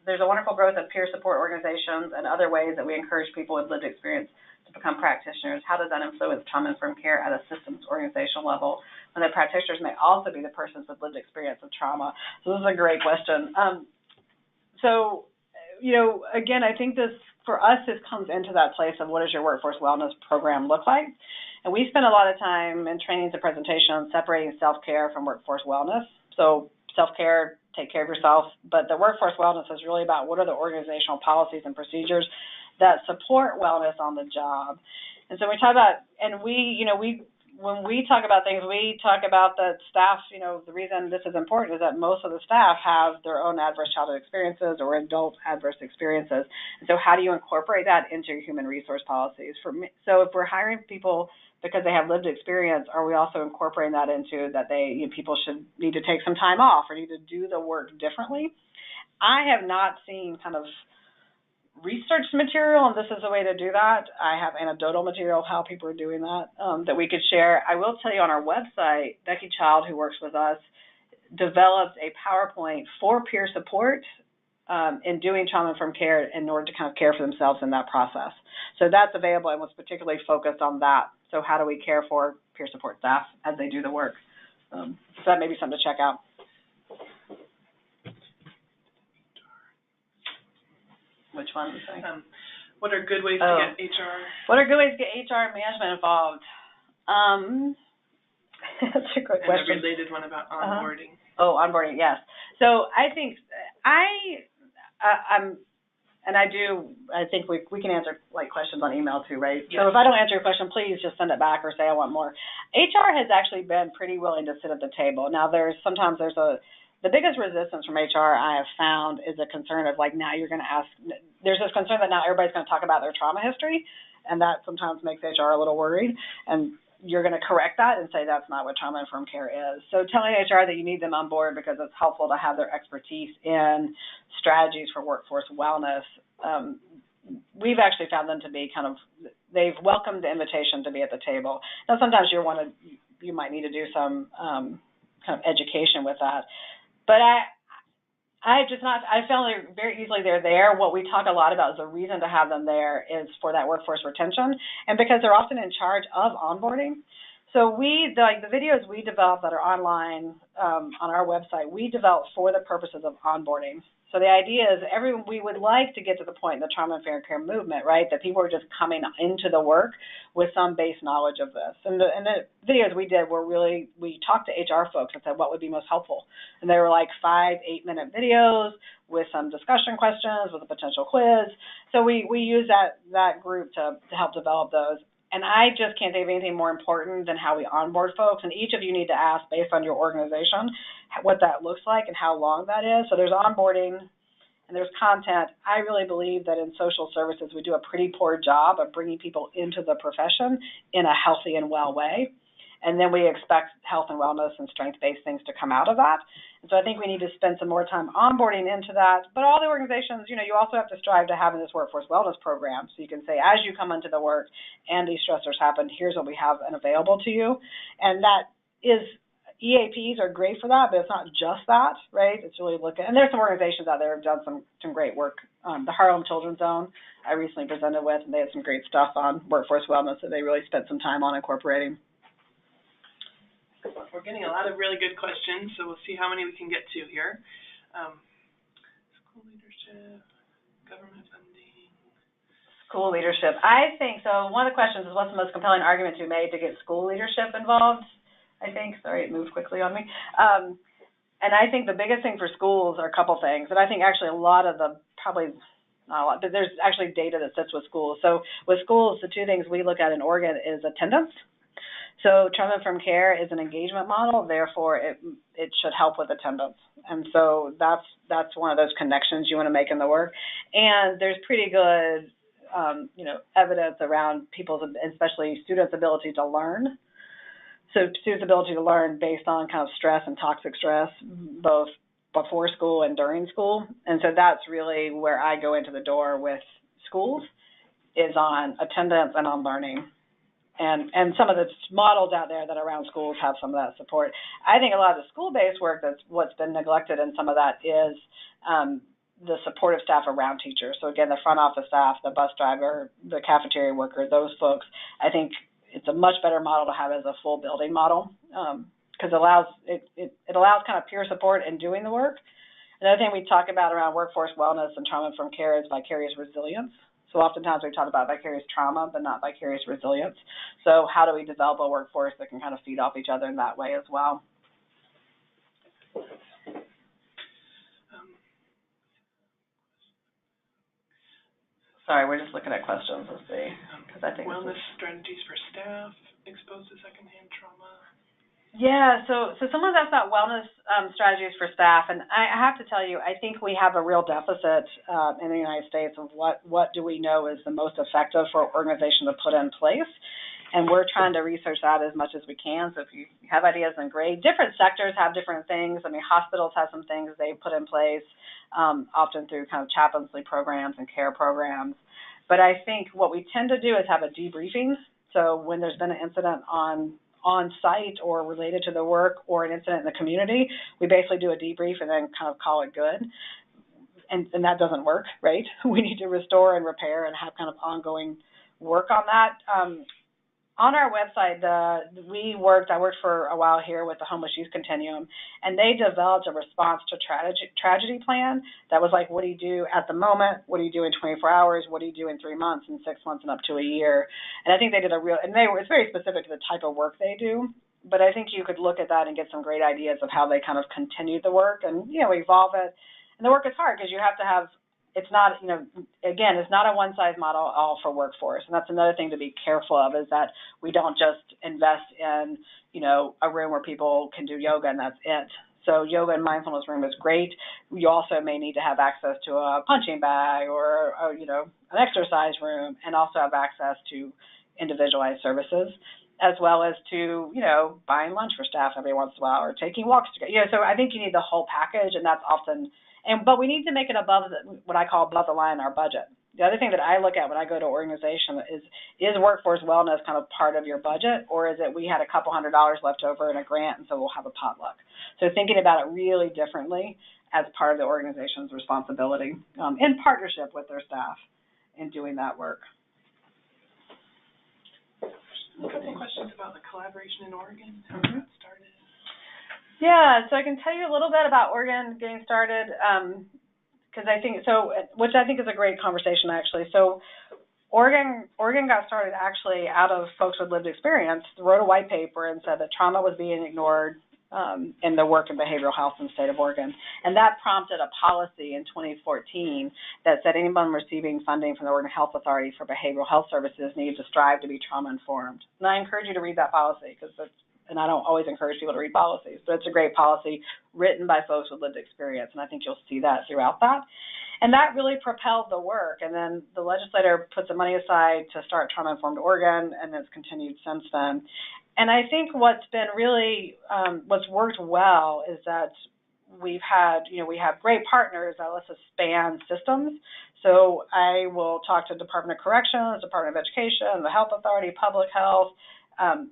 there's a wonderful growth of peer support organizations and other ways that we encourage people with lived experience to become practitioners. How does that influence trauma-informed care at a systems organizational level when the practitioners may also be the persons with lived experience of trauma? So this is a great question. Again, I think this, for us, this comes into that place of what does your workforce wellness program look like? And we spend a lot of time in trainings and presentations separating self-care from workforce wellness. So self-care, take care of yourself, but the workforce wellness is really about what are the organizational policies and procedures that support wellness on the job. And so we talk about, and when we talk about things, we talk about the staff, the reason this is important is that most of the staff have their own adverse childhood experiences or adult adverse experiences. And so how do you incorporate that into your human resource policies? So if we're hiring people because they have lived experience, are we also incorporating that into that people should need to take some time off or need to do the work differently? I have not seen kind of research material, and this is a way to do that. I have anecdotal material of how people are doing that that we could share. I will tell you on our website, Becky Child, who works with us, developed a PowerPoint for peer support in doing trauma-informed care in order to kind of care for themselves in that process. So that's available and was particularly focused on that. So how do we care for peer support staff as they do the work? So that may be something to check out. Which one? What are good ways to get HR? What are good ways to get HR management involved? That's a great question. And a related one about onboarding. Onboarding, yes. So I think And I think we can answer like questions on email too, right? Yes. So if I don't answer your question, please just send it back or say I want more. HR has actually been pretty willing to sit at the table. Now sometimes the biggest resistance from HR I have found is a concern of like, now you're going to ask, there's this concern that now everybody's going to talk about their trauma history, and that sometimes makes HR a little worried, and you're going to correct that and say that's not what trauma-informed care is. So telling HR that you need them on board because it's helpful to have their expertise in strategies for workforce wellness, we've actually found them to be they've welcomed the invitation to be at the table. Now, sometimes you might need to do some kind of education with that. But I feel very easily they're there. What we talk a lot about is the reason to have them there is for that workforce retention, and because they're often in charge of onboarding. So the videos we develop that are online on our website, we develop for the purposes of onboarding. So the idea is we would like to get to the point in the trauma-informed care movement, right, that people are just coming into the work with some base knowledge of this. And the videos we did were we talked to HR folks and said what would be most helpful. And they were like 5-8-minute videos with some discussion questions, with a potential quiz. So we use that group to help develop those. And I just can't think of anything more important than how we onboard folks. And each of you need to ask, based on your organization, what that looks like and how long that is. So there's onboarding and there's content. I really believe that in social services we do a pretty poor job of bringing people into the profession in a healthy and well way. And then we expect health and wellness and strength-based things to come out of that. And so I think we need to spend some more time onboarding into that. But all the organizations, you also have to strive to have in this workforce wellness program. So you can say, as you come into the work and these stressors happen, here's what we have and available to you. And that is, EAPs are great for that, but it's not just that, right? It's really and there's some organizations out there who have done some great work. The Harlem Children's Zone I recently presented with, and they had some great stuff on workforce wellness that they really spent some time on incorporating. We're getting a lot of really good questions, so we'll see how many we can get to here. School leadership, government funding. School leadership. I think, so one of the questions is what's the most compelling argument to be made to get school leadership involved, I think. Sorry, it moved quickly on me. And I think the biggest thing for schools are a couple things. And I think actually a lot of probably not a lot, but there's actually data that sits with schools. So with schools, the two things we look at in Oregon is attendance. So trauma-informed care is an engagement model, therefore it should help with attendance. And so that's one of those connections you want to make in the work. And there's pretty good, evidence around people's, especially students' ability to learn. So students' ability to learn based on kind of stress and toxic stress, both before school and during school. And so that's really where I go into the door with schools, is on attendance and on learning. And some of the models out there that are around schools have some of that support. I think a lot of the school-based work, that's what's been neglected, and some of that is the supportive staff around teachers. So again, the front office staff, the bus driver, the cafeteria worker, those folks, I think it's a much better model to have as a full building model, because it allows kind of peer support in doing the work. Another thing we talk about around workforce wellness and trauma-informed care is vicarious resilience. So oftentimes we talk about vicarious trauma, but not vicarious resilience. So how do we develop a workforce that can kind of feed off each other in that way as well? Sorry, we're just looking at questions. Let's see. I think wellness strategies for staff exposed to secondhand trauma. Yeah, so some of that's about wellness strategies for staff, and I have to tell you, I think we have a real deficit in the United States of what do we know is the most effective for an organization to put in place, and we're trying to research that as much as we can. So if you have ideas, then great. Different sectors have different things. I mean, hospitals have some things they put in place, often through kind of chaplaincy programs and care programs. But I think what we tend to do is have a debriefing. So when there's been an incident on site or related to the work or an incident in the community, we basically do a debrief and then kind of call it good. And that doesn't work, right? We need to restore and repair and have kind of ongoing work on that. On our website, I worked for a while here with the Homeless Youth Continuum, and they developed a response to tragedy plan that was like, what do you do at the moment? What do you do in 24 hours? What do you do in 3 months and 6 months and up to a year? And I think they did it's very specific to the type of work they do, but I think you could look at that and get some great ideas of how they kind of continue the work and, evolve it. And the work is hard because you have to have it's not, again, it's not a one-size model all for workforce. And that's another thing to be careful of, is that we don't just invest in, a room where people can do yoga and that's it. So yoga and mindfulness room is great. You also may need to have access to a punching bag or an exercise room, and also have access to individualized services, as well as to, buying lunch for staff every once in a while or taking walks together. So I think you need the whole package, and that's often, but we need to make it above what I call above the line in our budget. The other thing that I look at when I go to organization is workforce wellness kind of part of your budget, or is it we had a couple $100 left over in a grant and so we'll have a potluck? So thinking about it really differently as part of the organization's responsibility in partnership with their staff in doing that work. A couple questions about the collaboration in Oregon, how that started. Yeah, so I can tell you a little bit about Oregon getting started, because which I think is a great conversation actually. So Oregon got started actually out of folks with lived experience, wrote a white paper and said that trauma was being ignored in the work in behavioral health in the state of Oregon. And that prompted a policy in 2014 that said anyone receiving funding from the Oregon Health Authority for behavioral health services needs to strive to be trauma-informed. And I encourage you to read that policy, and I don't always encourage people to read policies, but it's a great policy written by folks with lived experience, and I think you'll see that throughout that. And that really propelled the work, and then the legislator put some money aside to start Trauma-Informed Oregon, and it's continued since then. And I think what's been really, what's worked well is that we have great partners that lets us span systems. So I will talk to Department of Corrections, Department of Education, the Health Authority, Public Health.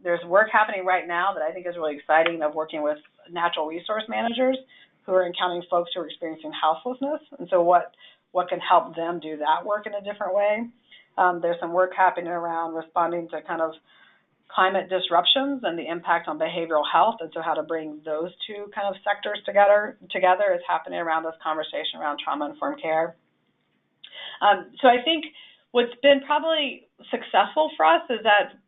There's work happening right now that I think is really exciting of working with natural resource managers who are encountering folks who are experiencing houselessness. And so what can help them do that work in a different way. There's some work happening around responding to kind of climate disruptions and the impact on behavioral health, and so how to bring those two kind of sectors together is happening around this conversation around trauma-informed care. So I think what's been probably successful for us is that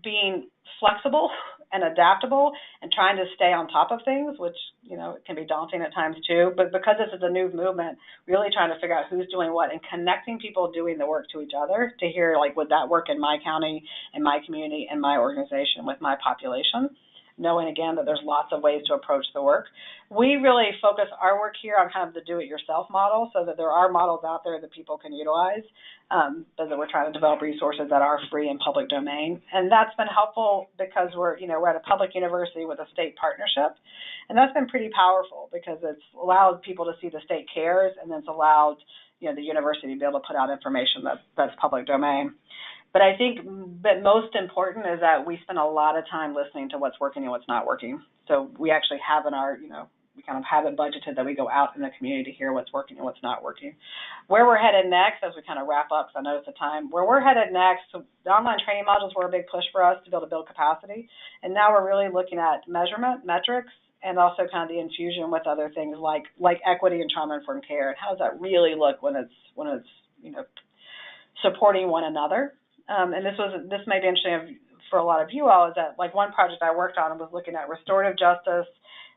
being flexible and adaptable and trying to stay on top of things, which, it can be daunting at times too, but because this is a new movement, really trying to figure out who's doing what and connecting people doing the work to each other to hear, would that work in my county, in my community, in my organization, with my population, knowing, again, that there's lots of ways to approach the work. We really focus our work here on kind of the do-it-yourself model, so that there are models out there that people can utilize, so that we're trying to develop resources that are free and public domain. And that's been helpful because we're at a public university with a state partnership, and that's been pretty powerful because it's allowed people to see the state cares, and then it's allowed the university to be able to put out information that's public domain. But I think that most important is that we spend a lot of time listening to what's working and what's not working. So we actually have in our, we kind of have it budgeted that we go out in the community to hear what's working and what's not working. Where we're headed next, as we kind of wrap up, because I know it's the time, where we're headed next, so the online training modules were a big push for us to be able to build capacity. And now we're really looking at measurement, metrics, and also kind of the infusion with other things like equity and trauma-informed care. And how does that really look when it's supporting one another? And this may be interesting for a lot of you all, is that one project I worked on was looking at restorative justice,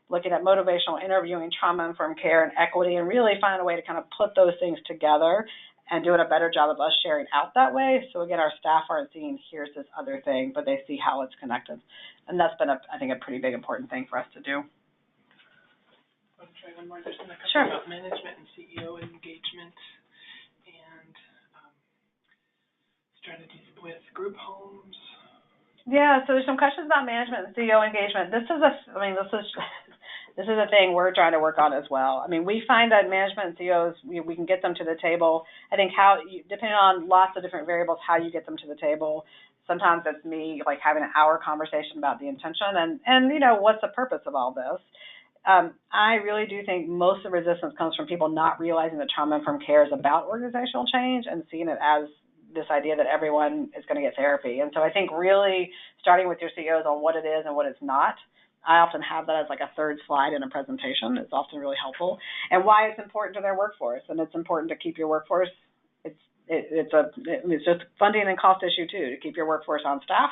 looking at motivational interviewing, trauma-informed care, and equity, and really finding a way to kind of put those things together and doing a better job of us sharing out that way. So again, our staff aren't seeing here's this other thing, but they see how it's connected. And that's been, I think, a pretty big important thing for us to do. I'll try one more. There's a couple Sure. about management and CEO engagement and strategies with group homes. Yeah, so there's some questions about management and CEO engagement. This is a thing we're trying to work on as well. I mean, we find that management and CEOs, we can get them to the table. I think depending on lots of different variables, how you get them to the table. Sometimes it's me having an hour conversation about the intention and what's the purpose of all this. I really do think most of the resistance comes from people not realizing that trauma-informed care is about organizational change and seeing it as this idea that everyone is going to get therapy. And so I think really starting with your CEOs on what it is and what it's not. I often have that as a third slide in a presentation. It's often really helpful. And why it's important to their workforce. And it's important to keep your workforce. It's just funding and cost issue too. To keep your workforce on staff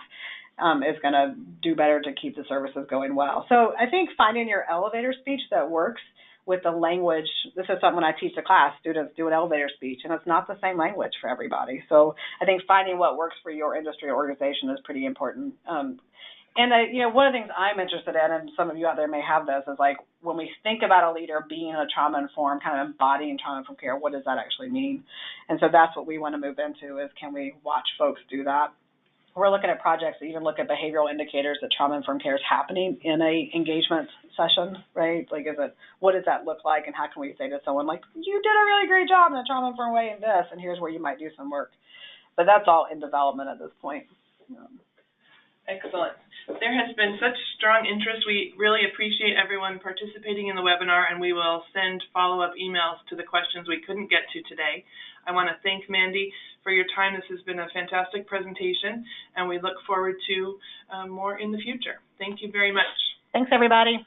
is going to do better to keep the services going well. So I think finding your elevator speech that works with the language. This is something when I teach the class, students do an elevator speech, and it's not the same language for everybody. So I think finding what works for your industry or organization is pretty important. One of the things I'm interested in, and some of you out there may have this, is like when we think about a leader being a trauma-informed, kind of embodying trauma-informed care, what does that actually mean? And so that's what we want to move into is, can we watch folks do that? We're looking at projects that even look at behavioral indicators that trauma-informed care is happening in a engagement session, right? Like, what does that look like, and how can we say to someone, like, you did a really great job in a trauma-informed way in this, and here's where you might do some work. But that's all in development at this point. Excellent. There has been such strong interest. We really appreciate everyone participating in the webinar, and we will send follow-up emails to the questions we couldn't get to today. I want to thank Mandy for your time. This has been a fantastic presentation, and we look forward to more in the future. Thank you very much. Thanks, everybody.